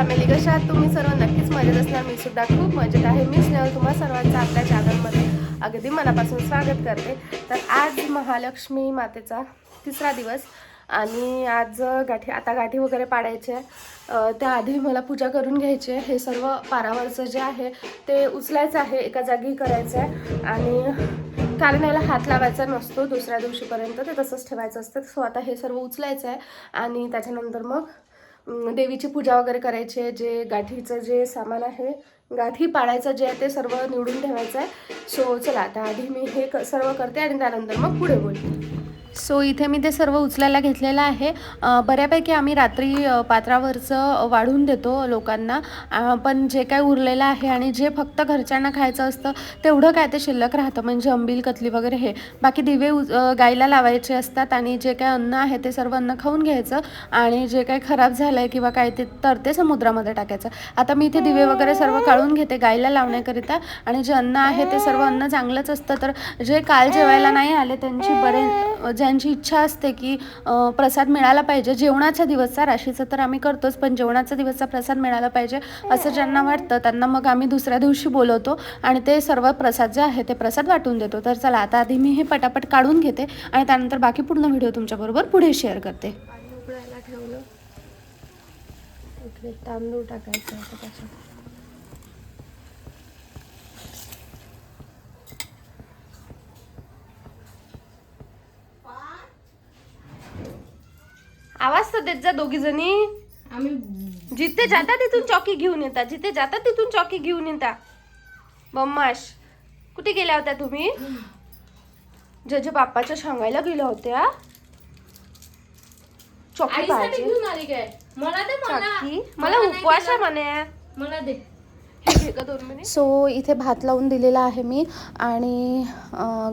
Family, कशा आहात तुम्ही सर्व? नक्कीच मजेत असणार. मी सुद्धा खूप मजेत आहे. मी स्नेहल तुम्हा सर्वांचं आपल्या चॅनलमध्ये अगदी मनापासून स्वागत करते. तर आज महालक्ष्मी मातेचा तिसरा दिवस आणि आज गाठी वगैरे पाडायचे. त्याआधी मला पूजा करून घ्यायची आहे. हे सर्व पारावरचं जे आहे ते उचलायचं आहे, एका जागी करायचं आहे आणि कारण याला हात लावायचा नसतो दुसऱ्या दिवशीपर्यंत, ते तसंच ठेवायचं असतं. सो आता हे सर्व उचलायचं आहे आणि त्याच्यानंतर मग देवीची पूजा वगैरे करायची आहे. जे गाठीचं जे सामान आहे, गाठी पाडायचं जे आहे ते सर्व निवडून ठेवायचं आहे. सो चला आता आधी मी हे सर्व करते आणि त्यानंतर मग पुढे बोलते. सो इथे मी ते सर्व उचलायला घेतलेलं आहे. बऱ्यापैकी आम्ही रात्री पात्रावरचं वाढून देतो लोकांना, पण जे काय उरलेलं आहे आणि जे फक्त घरच्यांना खायचं असतं तेवढं काय ते शिल्लक राहतं, म्हणजे अंबील कतली वगैरे हे. बाकी दिवे गायला लावायचे असतात आणि जे काय अन्न आहे ते सर्व अन्न खाऊन घ्यायचं आणि जे काही खराब झालं आहे किंवा काय ते समुद्रामध्ये टाकायचं. आता मी इथे दिवे वगैरे सर्व काढून घेते गायला लावण्याकरिता, आणि जे अन्न आहे ते सर्व अन्न चांगलंच असतं. तर जे काल जेवायला नाही आले त्यांची ज्यांची इच्छा असते की प्रसाद मिळाला पाहिजे जेवणाच्या दिवसचा, राशीचं तर आम्ही करतोच, पण जेवणाच्या दिवसचा प्रसाद मिळाला पाहिजे असं ज्यांना वाटतं त्यांना मग आम्ही दुसऱ्या दिवशी बोलवतो आणि ते सर्व प्रसाद जे आहे ते प्रसाद वाटून देतो. तर चला आता आधी मी हे पटापट काढून घेते आणि त्यानंतर बाकी पूर्ण व्हिडिओ तुमच्याबरोबर पुढे शेअर करते. पाणी उकळायला ठेवलं, इकडे तांदूळ टाकायचं आहे त्याच्यात. आवाज तर देत जा दोघी जणी. आम्ही जिथे जाता तिथून चॉकी घेऊन येतात, जिथे जाता तिथून चॉकी घेऊन येता. बम्माश, कुठे गेल्या होत्या तुम्ही? जे बाप्पाच्या सांगायला गेल्या होत्या. चॉकी पाहिजे मला उपवास आहे म्हणे, मला दे. सो इथे भात लावून दिलेला आहे मी आणि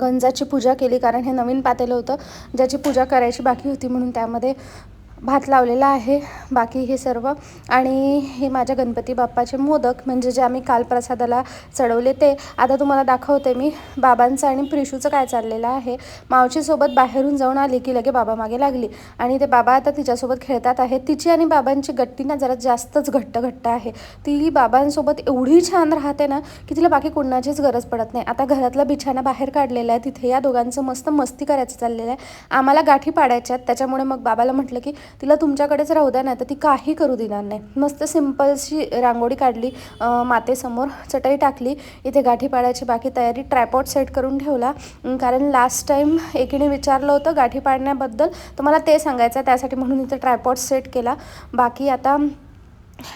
गंजाची पूजा केली, कारण हे नवीन पातेलं होतं ज्याची पूजा करायची बाकी होती, म्हणून त्यामध्ये भात लावलेला आहे. बाकी हे सर्व, आणि हे माझ्या गणपती बाप्पाचे मोदक, म्हणजे जे आम्ही काल प्रसादाला चढवले ते. आता तुम्हाला दाखवते मी बाबांचं आणि प्रिशूचं काय चाललेलं आहे. मावशीसोबत बाहेरून जाऊन आली की लगे बाबा मागे लागली आणि ते बाबा आता तिच्यासोबत खेळतात आहे. तिची आणि बाबांची गट्टी ना जरा जास्तच घट्ट आहे. ती बाबांसोबत एवढी छान राहते ना की तिला बाकी कोणाचीच गरज पडत नाही. आता घरातला बिछाना बाहेर काढलेला आहे, तिथे या दोघांचं मस्त मस्ती करायचं चाललेलं आहे. आम्हाला गाठी पाडायच्या आहेत, त्याच्यामुळे मग बाबाला म्हटलं की तिला तुमच्याकडेच राहू द्या, नाही तर ती काही करू देणार नाही. मस्त सिम्पलशी रांगोळी काढली, मातेसमोर चटई टाकली, इथे गाठी पाडायची बाकी तयारी. ट्रायपॉड सेट करून ठेवला, कारण लास्ट टाईम एकीने विचारलं होतं गाठी पाडण्याबद्दल, तर मला ते सांगायचं आहे, त्यासाठी म्हणून इथे ट्रायपॉड सेट केला. बाकी आता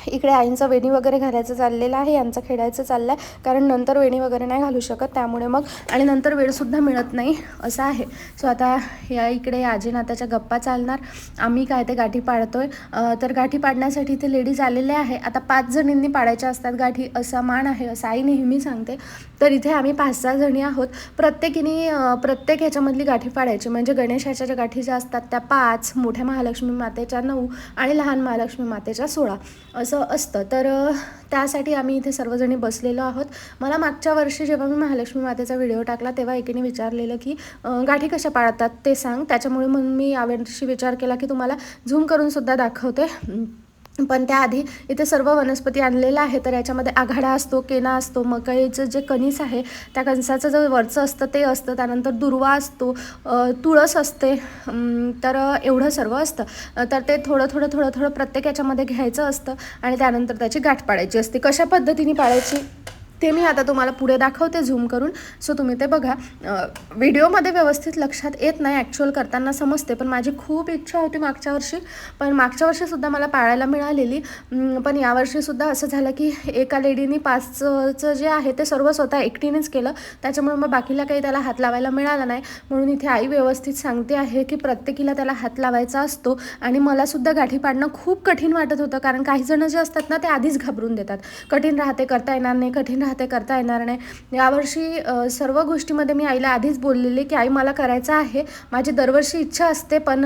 इकडे आईंचं वेणी वगैरे घालायचं चाललेलं आहे, यांचं खेळायचं चाललं आहे, कारण नंतर वेणी वगैरे नाही घालू शकत त्यामुळे मग, आणि नंतर वेळसुद्धा मिळत नाही असं आहे. सो आता या इकडे आजीनाथाच्या गप्पा चालणार, आम्ही काय ते गाठी पाडतोय. तर गाठी पाडण्यासाठी इथे लेडीज आलेले आहे. आता 5 जणींनी पाडायच्या असतात गाठी, असा मान आहे असं आई नेहमी सांगते. तर इथे आम्ही 5-6 जणी आहोत. प्रत्येक ह्याच्यामधली गाठी पाडायची, म्हणजे गणेशाच्या ज्या गाठी ज्या असतात त्या 5, मोठ्या महालक्ष्मी मातेच्या 9 आणि लहान महालक्ष्मी मातेच्या 16 असं असतं. तर त्यासाठी आम्ही इथे सर्वजणी बसलेलो आहोत. मला मागच्या वर्षी जेव्हा मी महालक्ष्मी मातेचा व्हिडिओ टाकला तेव्हा एकीने विचारलेलं की गाठी कशा पाळतात ते सांग, त्याच्यामुळे मग मी यावर्षी विचार केला की तुम्हाला झूम करून सुद्धा दाखवते. पण त्याआधी इथे सर्व वनस्पती आणलेलं आहे. तर याच्यामध्ये आघाडा असतो, केना असतो, मकईचं जे कणीस आहे त्या कणसाचं जे वरचं असतं ते असतं, त्यानंतर दुर्वा असतो, तुळस असते, तर एवढं सर्व असतं. तर ते थोडं प्रत्येक याच्यामध्ये घ्यायचं असतं आणि त्यानंतर त्याची गाठ पाडायची असते. कशा पद्धतीने पाडायची ते मी आता तुम्हाला पुढे दाखवते झूम करून. सो तुम्ही ते बघा. व्हिडिओमध्ये व्यवस्थित लक्षात येत नाही, ॲक्च्युअल करताना समजते, पण माझी खूप इच्छा होती मागच्या वर्षी, पण मागच्या वर्षीसुद्धा मला पाळायला मिळालेली. पण यावर्षीसुद्धा असं झालं की एका लेडीनी 5चं जे आहे ते सर्व स्वतः एकटीनेच केलं, त्याच्यामुळे मग बाकीला काही त्याला हात लावायला मिळाला नाही. म्हणून इथे आई व्यवस्थित सांगते आहे की प्रत्येकीला त्याला हात लावायचा असतो. आणि मलासुद्धा गाठी पाडणं खूप कठीण वाटत होतं, कारण काही जणं जे असतात ना ते आधीच घाबरून देतात, कठीण राहते, करता येणार नाही, कठीण राहते, करता येणार नाही. यावर्षी सर्व गोष्टीमध्ये मी आईला आधीच बोललेले की आई मला करायचं आहे, माझी दरवर्षी इच्छा असते, पण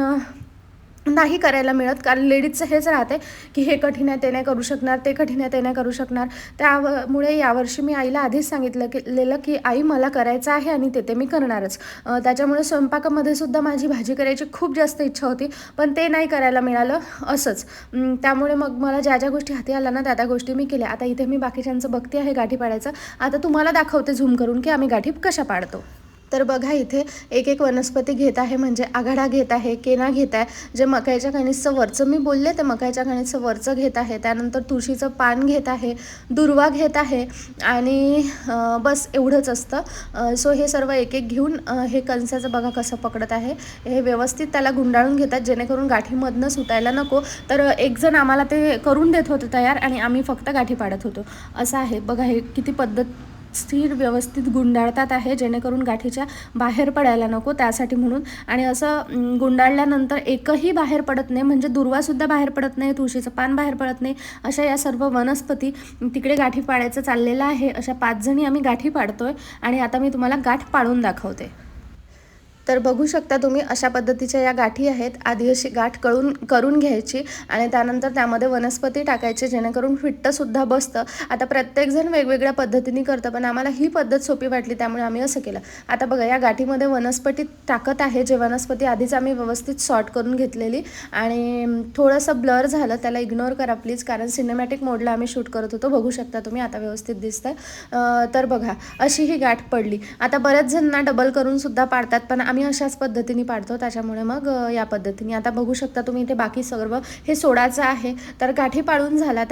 नाही करायला मिळत, कारण लेडीजचं हेच राहते की हे कठीण आहे ते नाही करू शकणार, ते कठीण आहे ते नाही करू शकणार. त्यामुळे यावर्षी मी आईला आधीच सांगितलेलं की आई मला करायचं आहे आणि ते मी करणारच. त्याच्यामुळे स्वयंपाकामध्ये सुद्धा माझी भाजी करायची खूप जास्त इच्छा होती, पण ते नाही करायला मिळालं असंच. त्यामुळे मग मला ज्या ज्या गोष्टी हाती आल्या ना त्या गोष्टी मी केल्या. आता इथे मी बाकीच्यांचं बघते आहे गाठी पाडायचं. आता तुम्हाला दाखवते झूम करून की आम्ही गाठी कशा पाडतो. तर बघा इथे एक एक वनस्पती घेत आहे, म्हणजे आघाडा घेत आहे, केना घेत आहे. जे मकाईच्या कणीसचं वरचं मी बोलले ते मकाईच्या कणीसचं वरचं घेत आहे. त्यानंतर तुळशीचं पान घेत आहे, दुर्वा घेत आहे आणि बस एवढंच असतं. सो हे सर्व एक एक घेऊन हे कणसाचं बघा कसं पकडत आहे. हे व्यवस्थित त्याला गुंडाळून घेतात जेणेकरून गाठीमधनं सुटायला नको. तर एक जण आम्हाला ते करून देत होते तयार आणि आम्ही फक्त गाठी पाडत होतो. असं आहे बघा, हे किती पद्धत स्थिर व्यवस्थित गुंडाळतात आहे जेणेकरून गाठीच्या बाहेर पडायला नको त्यासाठी म्हणून. आणि असं गुंडाळल्यानंतर एकही बाहेर पडत नाही, म्हणजे दुर्वासुद्धा बाहेर पडत नाही, तुळशीचं पान बाहेर पडत नाही. अशा या सर्व वनस्पती तिकडे गाठी पाडायचं चाललेलं आहे. अशा 5 जणी आम्ही गाठी पाडतोय आणि आता मी तुम्हाला गाठ पाडून दाखवते. तर बघू शकता तुम्ही अशा पद्धतीच्या या गाठी आहेत. आधी अशी गाठ करून घ्यायची आणि त्यानंतर त्यामध्ये वनस्पती टाकायची जेणेकरून फिट्टसुद्धा बसतं. आता प्रत्येकजण वेगवेगळ्या पद्धतीने करतं, पण आम्हाला ही पद्धत सोपी वाटली त्यामुळे आम्ही असं केलं. आता बघा या गाठीमध्ये वनस्पती टाकत आहे. जे वनस्पती आधीच आम्ही व्यवस्थित सॉर्ट करून घेतलेली आणि थोडंसं ब्लर झालं, त्याला इग्नोर करा प्लीज, कारण सिनेमॅटिक मोडला आम्ही शूट करत होतो. बघू शकता तुम्ही आता व्यवस्थित दिसतंय. तर बघा अशी ही गाठ पडली. आता बऱ्याच जणांना डबल करून सुद्धा पाडतात, पण आम्ही अशाच पद्धतीने पाडतो त्याच्यामुळे मग या पद्धतीने. आता बघू शकता तुम्ही इथे बाकी सर्व हे सोडाचं आहे. तर गाठी पाडून झाला.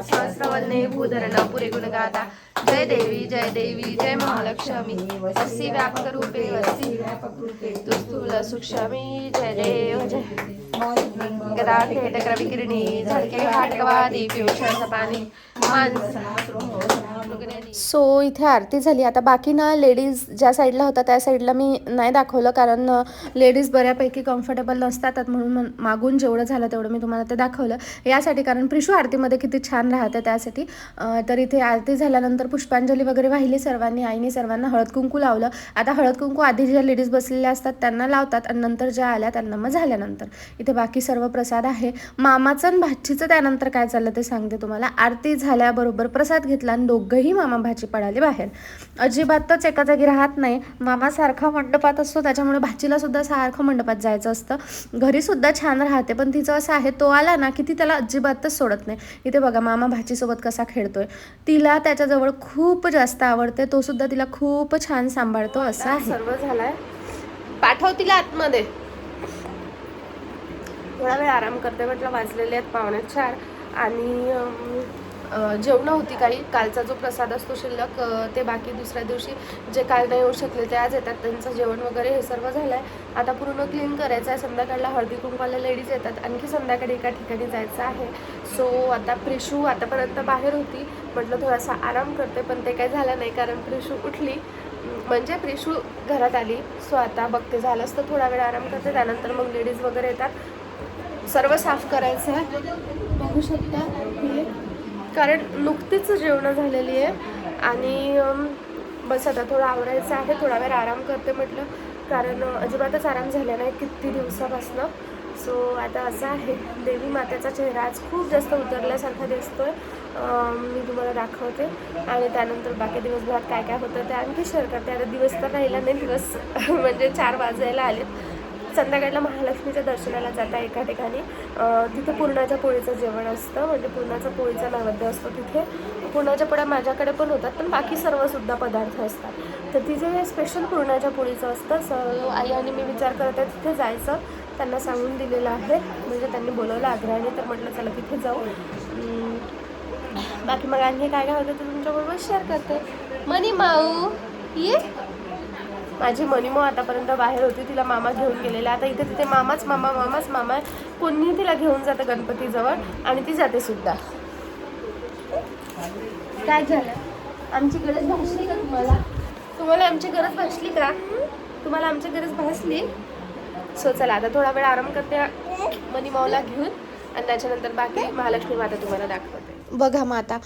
सहस्रवदने भूधरण पुरे गुणगाता जय देवी जय महालक्ष्मी वसी व्याप्त रूपे वसी तू स्थूल सूक्ष्मी जय देव जय गदा खेट क्रविकिरणी झडके हाटकवादी पियुषाचं पाणी. सो इथे आरती झाली. आता बाकी ना लेडीज ज्या साईडला होता त्या साईडला मी नाही दाखवलं, कारण लेडीज बऱ्यापैकी कम्फर्टेबल नसतात, म्हणून मागून जेवढं झालं तेवढं मी तुम्हाला ते दाखवलं यासाठी, कारण प्रिशू आरतीमध्ये किती छान राहते त्यासाठी. तर इथे आरती झाल्यानंतर पुष्पांजली वगैरे वाहिली सर्वांनी. आईने सर्वांना हळद कुंकू लावलं. आता हळद कुंकू आधी ज्या लेडीज बसलेल्या असतात त्यांना लावतात आणि नंतर ज्या आल्या त्यांना मग झाल्यानंतर इथे बाकी सर्व प्रसाद आहे. मामाचं आणि भाचीचं त्यानंतर काय चाललं ते सांगते तुम्हाला. आरती झाल्याबरोबर प्रसाद घेतला आणि दोघंही मामा भाची पडाले बाहेर. अजिबातच एका जागी राहत नाही. मामा सारखा मंडपात असतो त्याच्यामुळे भाचीला सुद्धा सारखं मंडपात जायचं असतं. घरी सुद्धा छान राहते, पण तिचं असं आहे तो आला ना की ती त्याला अजिबातच सोडत नाही. इथे बघा मामा भाचीसोबत कसा खेळतोय. तिला त्याच्याजवळ खूप जास्त आवडते, तो सुद्धा तिला खूप छान सांभाळतो. असं आहे. सर्व झालाय, पाठव तिला आतमध्ये. थोडा वेळ आराम करते म्हटलं. वाजलेले आहेत 3:45 आणि जेवणं होती काही. कालचा जो प्रसाद असतो शिल्लक ते बाकी दुसऱ्या दिवशी जे काल नाही येऊ शकले ते आज येतात, त्यांचं जेवण वगैरे हे सर्व झालं आहे. आता पूर्ण क्लीन करायचं आहे. संध्याकाळला हळदी कुंकवाला लेडीज येतात, आणखी संध्याकाळी एका ठिकाणी जायचं आहे. सो आता प्रिशू आतापर्यंत बाहेर होती, म्हटलं थोडासा आराम करते, पण ते काही झालं नाही कारण प्रिशू उठली, म्हणजे प्रिशू घरात आली. सो आता बघते झालं असतं थोडा वेळ आराम करते, त्यानंतर मग लेडीज वगैरे येतात. सर्व साफ करायचं आहे. बघू शकता कारण नुकतीच जेवणं झालेली आहे आणि बस आता थोडं आवरायचं आहे. थोडा वेळ आराम करते म्हटलं, कारण अजिबातच आराम झाला नाही किती दिवसापासनं. सो आता असं आहे. देवी मातेचा चेहरा आज खूप जास्त उतरल्यासारखा दिसतोय. मी तुम्हाला दाखवते आणि त्यानंतर बाकी दिवसभरात काय काय होतं ते आणखी शेअर करते. आता दिवस तर राहिला नाही, दिवस म्हणजे 4 वाजायला आलेत. संध्याकाळला महालक्ष्मीच्या दर्शनाला जाता एका ठिकाणी. तिथे पुरणाच्या पोळीचं जेवण असतं, म्हणजे पुरणाचा पोळीचा नैवेद्य असतो तिथे. पुरणाच्या पोळ्या माझ्याकडे पण होतात, पण बाकी सर्वसुद्धा पदार्थ असतात. तर तिथे स्पेशल पुरणाच्या पोळीचं असतं. सो आई आणि मी विचार करत आहे तिथे जायचं. त्यांना सांगून दिलेलं आहे, म्हणजे त्यांनी बोलवलं आग्रहाने, तर म्हटलं चला तिथे जाऊ. बाकी मग आणखी काय काय होतं ते तुमच्याबरोबर शेअर करते. मनी माऊ ये. माझी मनीमो आतापर्यंत बाहेर होती, तिला मामा घेऊन गेलेला. आता इथे तिथे मामाच मामा कोणीही तिला घेऊन जातं गणपतीजवळ आणि ती जाते सुद्धा. काय झालं? आमची गरज भासली का तुम्हाला? तुम्हाला आमची गरज भासली का? तुम्हाला आमची गरज भासली? सो चला आता थोडा वेळ आराम करते मनीमाऊला घेऊन आणि त्याच्यानंतर बाकी महालक्ष्मी माता तुम्हाला दाखवते. बघा माता,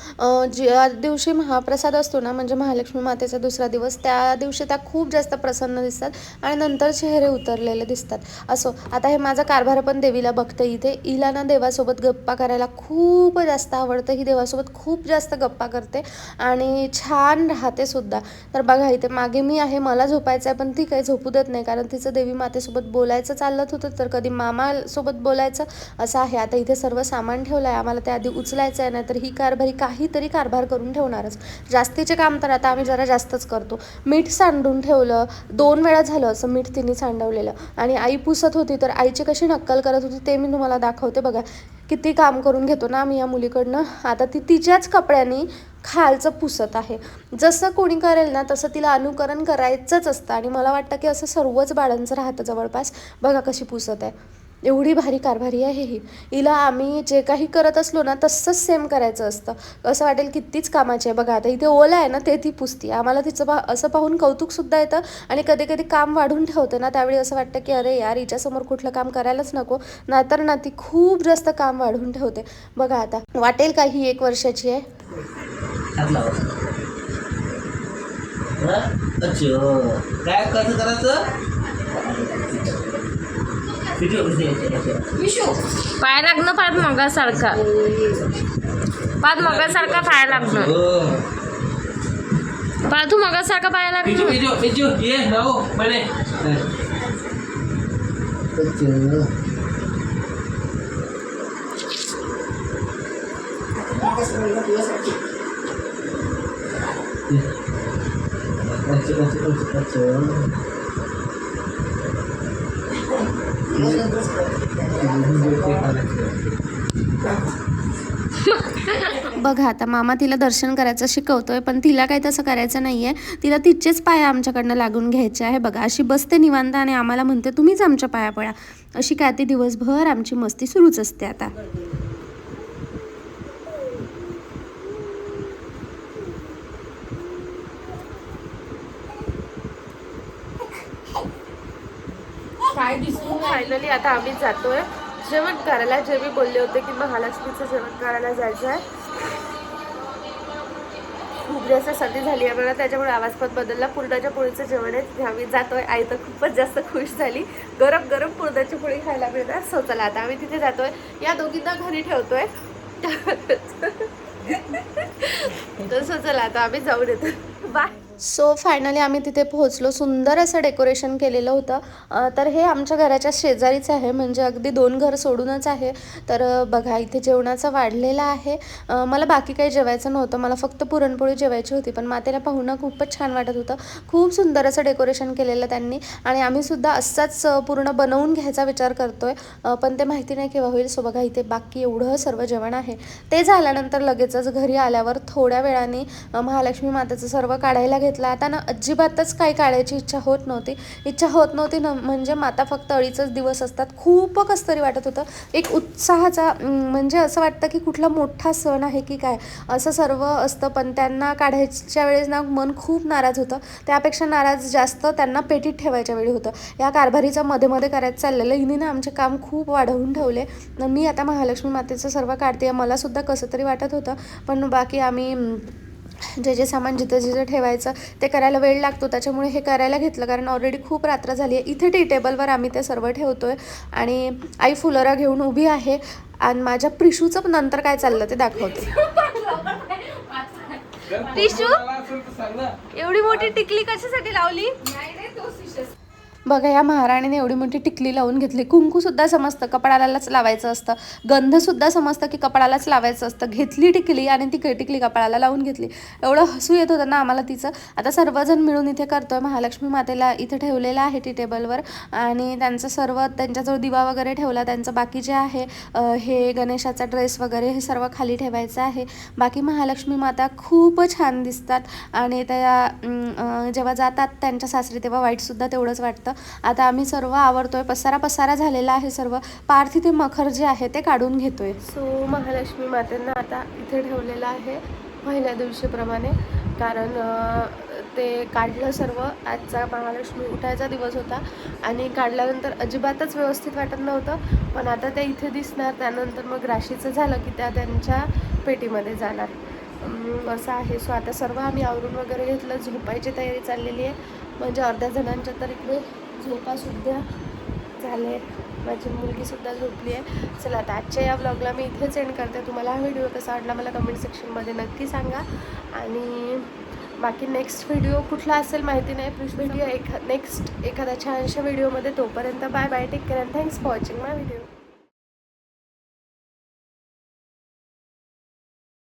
ज्या दिवशी महाप्रसाद असतो ना, म्हणजे महालक्ष्मी मातेचा दुसरा दिवस, त्या दिवशी त्या खूप जास्त प्रसन्न दिसतात आणि नंतर चेहरे उतरलेले दिसतात. असो, आता हे माझा कारभार पण देवीला बघते इथे. हिला ना देवासोबत गप्पा करायला खूप जास्त आवडतं. ही देवासोबत खूप जास्त गप्पा करते आणि छान राहते सुद्धा. तर बघा इथे मागे मी आहे, मला झोपायचं आहे पण ती काही झोपू देत नाही, कारण तिचं देवी मातेसोबत बोलायचं चालत होतं, तर कधी मामासोबत बोलायचं असं आहे. आता इथे सर्व सामान ठेवलं आहे, आम्हाला त्या आधी उचलायचं आहे, नाही तर ही कारभारी काहीतरी कारभार करून ठेवणारच. जास्तीचे काम तर आता आम्ही जरा जास्तच करतो. मीठ सांडून ठेवलं, 2 वेळा झालं असं मीठ तिने सांडवलेलं. आणि आई पुसत होती, तर आईची कशी नक्कल करत होती ते मी तुम्हाला दाखवते. बघा किती काम करून घेतो ना आम्ही या मुलीकडनं. आता ती तिच्याच कपड्यांनी खालचं पुसत आहे. जसं कोणी करेल ना तसं तिला अनुकरण करायचंच असतं आणि मला वाटतं की असं सर्वच बाळांचं राहतं जवळपास. बघा कशी पुसत आहे, एवढी भारी कारभारी आहे ही. हिला आम्ही जे काही करत असलो ना तसंच सेम करायचं असतं. असं वाटेल कितीच कामाची आहे. बघा आता इथे ओलं आहे ना, ते ती पुसती. आम्हाला तिचं असं पाहून कौतुकसुद्धा येतं आणि कधी कधी काम वाढून ठेवते ना, त्यावेळी असं वाटतं की अरे यार, हिच्यासमोर कुठलं काम करायलाच नको, नाहीतर ना ती खूप जास्त काम वाढून ठेवते. बघा आता वाटेल का ही 1 वर्षाची आहे. काय कसं करायचं? पाय लागणं पाच मगासारखा, पाच मगासारखा पाय लागणं, पाहतू मगासारखा पाय लागणं. ये भाऊ म्हणे बघा आता मामा तिला दर्शन करायचं शिकवतोय, पण तिला काही तसं करायचं नाहीये. तिला तिचेच पाय आमच्याकडनं लागून घ्यायचे आहे. बघा अशी बसते निवांत आणि आम्हाला म्हणते तुम्हीच आमच्या पाया पडा. अशी काय ती दिवसभर आमची मस्ती सुरूच असते. आता काय दिसून फायनली आता आम्ही जातोय जेवण करायला. जे मी बोलले होते की महालक्ष्मीचं जेवण करायला जायचं आहे. खूप जास्त सर्दी झाली आहे मला, त्याच्यामुळे आवाज पण बदलला. पुरणाच्या पोळीचं जेवण आहे, आम्ही जातोय. आई तर खूपच जास्त खुश झाली, गरम गरम पुरणाची पोळी खायला मिळणार. सो चला आता आम्ही तिथे जातोय. या दोघींना घरी ठेवतोय. सो चला आता आम्ही जाऊन येतो. बाय. सो फायनली आम्ही तिथे पोहोचलो. सुंदर असं डेकोरेशन केलेलं होतं. तर हे आमच्या घराच्या शेजारीच आहे, म्हणजे अगदी 2 घर सोडूनच आहे. तर बघा इथे जेवणाचं वाढलेलं आहे. मला बाकी काही जेवायचं नव्हतं, मला फक्त पुरणपोळी जेवायची होती. पण मातेला पाहुणं खूपच छान वाटत होतं. खूप सुंदर असं डेकोरेशन केलेलं त्यांनी आणि आम्हीसुद्धा असाच पूर्ण बनवून घ्यायचा विचार करतोय, पण ते माहिती नाही केव्हा होईल. सो बघा इथे बाकी एवढं सर्व जेवण आहे. ते झाल्यानंतर लगेचच घरी आल्यावर थोड्या वेळाने महालक्ष्मी मातेचं सर्व काढायला घेतला. आता ना अजिबातच काही काढायची इच्छा होत नव्हती ना, म्हणजे माता फक्त 2.5 दिवस असतात. खूप कसं तरी वाटत होतं, एक उत्साहाचा, म्हणजे असं वाटतं की कुठला मोठा सण आहे की काय असं सर्व असतं. पण त्यांना काढायच्या वेळेस ना मन खूप नाराज होतं. त्यापेक्षा नाराज जास्त त्यांना पेटीत ठेवायच्या वेळी होतं. या कारभारीचं मध्ये मध्ये करायचं चाललेलं. हिने ना आमचे काम खूप वाढवून ठेवले. मी आता महालक्ष्मी मातेचं सर्व काढते. मला सुद्धा कसं तरी वाटत होतं, पण बाकी आम्ही जे सामान जिथं जिथं ठेवायचं ते करायला वेळ लागतो, त्याच्यामुळे हे करायला घेतलं. कारण ऑलरेडी खूप रात्र झाली आहे. इथे टी टेबलवर आम्ही ते सर्व ठेवतोय आणि आई फुलोरा घेऊन उभी आहे. आणि माझ्या प्रिशूचं नंतर काय चाललं ते दाखवते. प्रिशू, एवढी मोठी टिकली कशासाठी लावली? बघा या महाराणीने एवढी मोठी टिकली लावून घेतली. कुंकूसुद्धा समजतं कपाळालाच लावायचं असतं, गंधसुद्धा समजतं की कपाळालाच लावायचं असतं. घेतली टिकली आणि ती टिकली कपाळाला लावून घेतली. एवढं हसू येत होतं ना आम्हाला तिचं. आता सर्वजण मिळून इथे करतोय. महालक्ष्मी मातेला इथे ठेवलेलं आहे टी टेबलवर आणि त्यांचं सर्व, त्यांच्याजवळ दिवा वगैरे ठेवला. त्यांचं बाकी जे आहे हे गणेशाचा ड्रेस वगैरे हे सर्व खाली ठेवायचं आहे. बाकी महालक्ष्मी माता खूप छान दिसतात आणि त्या जेव्हा जातात त्यांच्या सासरी तेव्हा वाईटसुद्धा तेवढंच वाटतं. आता आम्ही सर्व आवरतोय. पसारा झालेला आहे सर्व. पार्थिव ते मखर जे आहे ते काढून घेतोय. सो महालक्ष्मी मातेंना आता इथे ठेवलेलं आहे पहिल्या दिवशीप्रमाणे. कारण ते काढलं सर्व. आजचा महालक्ष्मी उठायचा दिवस होता आणि काढल्यानंतर अजिबातच व्यवस्थित वाटत नव्हतं. पण आता त्या इथे दिसणार, त्यानंतर मग राशीचं झालं की त्या त्यांच्या पेटीमध्ये जाणार, असं आहे. सो आता सर्व आम्ही आवरून वगैरे घेतलं, झोपायची तयारी चाललेली आहे. म्हणजे अर्ध्या जणांच्या तर इकडे झोपासुद्धा झाले, माझी मुलगीसुद्धा झोपली आहे. चला आता आजच्या या व्लॉगला मी इथेच एंड करते. तुम्हाला हा व्हिडिओ कसा वाटला मला कमेंट सेक्शनमध्ये नक्की सांगा. आणि बाकी नेक्स्ट व्हिडिओ कुठला असेल माहिती नाही, प्लीज व्हिडिओ नेक्स्ट एखाद्या छानशा व्हिडिओमध्ये. तोपर्यंत bye bye, take care and thanks for watching my video.